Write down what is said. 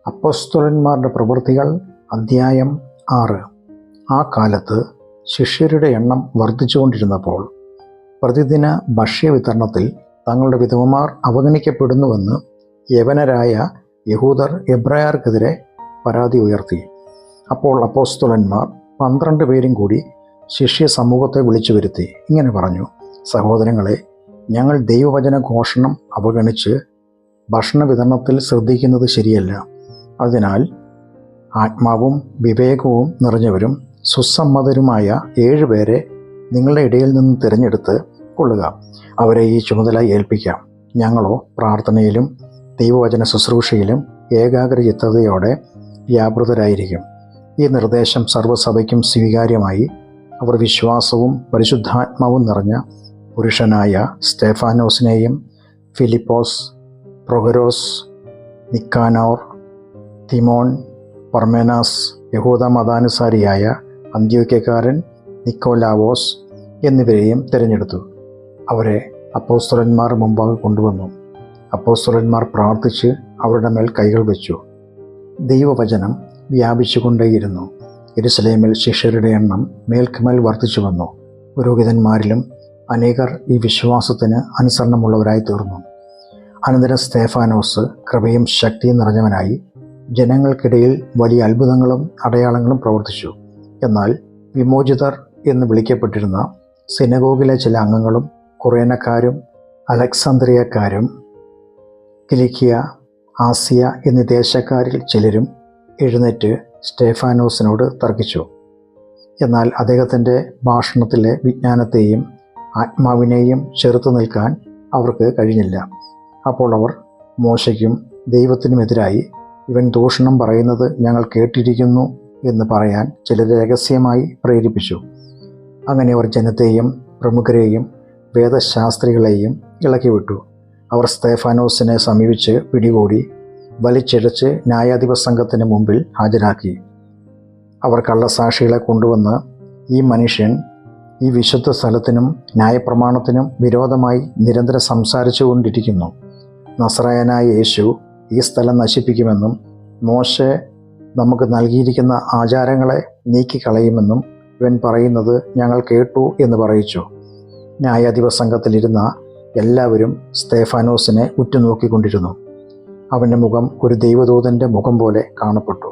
അപ്പോസ്തലന്മാരുടെ പ്രവൃത്തികൾ അധ്യായം 6. ആ കാലത്ത് ശിഷ്യരുടെ എണ്ണം വർദ്ധിച്ചുകൊണ്ടിരുന്നപ്പോൾ പ്രതിദിന ഭക്ഷ്യവിതരണത്തിൽ തങ്ങളുടെ വിധവമാർ അവഗണിക്കപ്പെടുന്നുവെന്ന് യവനരായ യഹൂദർ എബ്രായർക്കെതിരെ പരാതി ഉയർത്തി. അപ്പോൾ അപ്പോസ്തലന്മാർ 12 പേരും കൂടി ശിഷ്യ സമൂഹത്തെ വിളിച്ചു വരുത്തി ഇങ്ങനെ പറഞ്ഞു: സഹോദരങ്ങളെ, ഞങ്ങൾ ദൈവവചന ഘോഷണം അവഗണിച്ച് ഭക്ഷണ വിതരണത്തിൽ ശ്രദ്ധിക്കുന്നത് ശരിയല്ല. അതിനാൽ ആത്മാവും വിവേകവും നിറഞ്ഞവരും സുസമ്മതരുമായ 7 പേരെ നിങ്ങളുടെ ഇടയിൽ നിന്ന് തിരഞ്ഞെടുത്ത് കൊള്ളുക. അവരെ ഈ ചുമതല ഏൽപ്പിക്കാം. ഞങ്ങളോ പ്രാർത്ഥനയിലും ദൈവവചന ശുശ്രൂഷയിലും ഏകാഗ്രചിത്തതയോടെ വ്യാപൃതരായിരിക്കും. ഈ നിർദ്ദേശം സർവ്വസഭയ്ക്കും സ്വീകാര്യമായി. അവർ വിശ്വാസവും പരിശുദ്ധാത്മാവും നിറഞ്ഞ പുരുഷനായ സ്തേഫാനോസിനെയും ഫിലിപ്പോസ്, പ്രൊഖരോസ്, നിക്കാനോർ, തിമോൻ, പർമേനാസ്, യഹൂദ മതാനുസാരിയായ അന്ത്യോക്യക്കാരൻ നിക്കോലാവോസ് എന്നിവരെയും തിരഞ്ഞെടുത്തു. അവരെ അപ്പോസ്തലന്മാർ മുമ്പാകെ കൊണ്ടുവന്നു. അപ്പോസ്തലന്മാർ പ്രാർത്ഥിച്ച് അവരുടെ മേൽ കൈകൾ വെച്ചു. ദൈവവചനം വ്യാപിച്ചുകൊണ്ടേയിരുന്നു. യെരുശലേമിൽ ശിഷ്യരുടെ എണ്ണം മേൽക്കുമേൽ വർദ്ധിച്ചു വന്നു. പുരോഹിതന്മാരിലും അനേകർ ഈ വിശ്വാസത്തിന് അനുസരണമുള്ളവരായി തീർന്നു. അനന്തരം സ്തേഫാനോസ് കൃപയും ശക്തിയും നിറഞ്ഞവനായി ജനങ്ങൾക്കിടയിൽ വലിയ അത്ഭുതങ്ങളും അടയാളങ്ങളും പ്രവർത്തിച്ചു. എന്നാൽ വിമോചിതർ എന്ന് വിളിക്കപ്പെട്ടിരുന്ന സിനഗോഗിലെ ചില അംഗങ്ങളും കുറേനക്കാരും അലക്സാന്ദ്രിയക്കാരും കിലിക്കിയ, ആസിയ എന്നീ ദേശക്കാരിൽ ചിലരും എഴുന്നേറ്റ് സ്തേഫാനോസിനോട് തർക്കിച്ചു. എന്നാൽ അദ്ദേഹത്തിൻ്റെ ഭാഷണത്തിലെ വിജ്ഞാനത്തെയും ആത്മാവിനെയും ചെറുത്തു നിൽക്കാൻ അവർക്ക് കഴിഞ്ഞില്ല. അപ്പോൾ അവർ മോശയ്ക്കും ദൈവത്തിനുമെതിരായി, ഇവൻ ദൂഷണം പറയുന്നത് ഞങ്ങൾ കേട്ടിരിക്കുന്നു എന്ന് പറയാൻ ചിലരെ രഹസ്യമായി പ്രേരിപ്പിച്ചു. അങ്ങനെ അവർ ജനത്തെയും പ്രമുഖരെയും വേദശാസ്ത്രികളെയും ഇളക്കിവിട്ടു. അവർ സ്തേഫാനോസിനെ സമീപിച്ച് പിടികൂടി വലിച്ചിഴച്ച് ന്യായാധിപ സംഘത്തിന് മുമ്പിൽ ഹാജരാക്കി. അവർ കള്ളസാക്ഷികളെ കൊണ്ടുവന്ന്, ഈ മനുഷ്യൻ ഈ വിശുദ്ധ സ്ഥലത്തിനും ന്യായപ്രമാണത്തിനും വിരോധമായി നിരന്തരം സംസാരിച്ചു കൊണ്ടിരിക്കുന്നു. നസറായനായ യേശു ഈ സ്ഥലം നശിപ്പിക്കുമെന്നും മോശെ നമുക്ക് നൽകിയിരിക്കുന്ന ആചാരങ്ങളെ നീക്കിക്കളയുമെന്നും ഇവൻ പറയുന്നത് ഞങ്ങൾ കേട്ടു എന്ന് പറയിച്ചു. ന്യായാധിപ സംഘത്തിലിരുന്ന എല്ലാവരും സ്തേഫാനോസിനെ ഉറ്റുനോക്കിക്കൊണ്ടിരുന്നു. അവൻ്റെ മുഖം ഒരു ദൈവദൂതൻ്റെ മുഖം പോലെ കാണപ്പെട്ടു.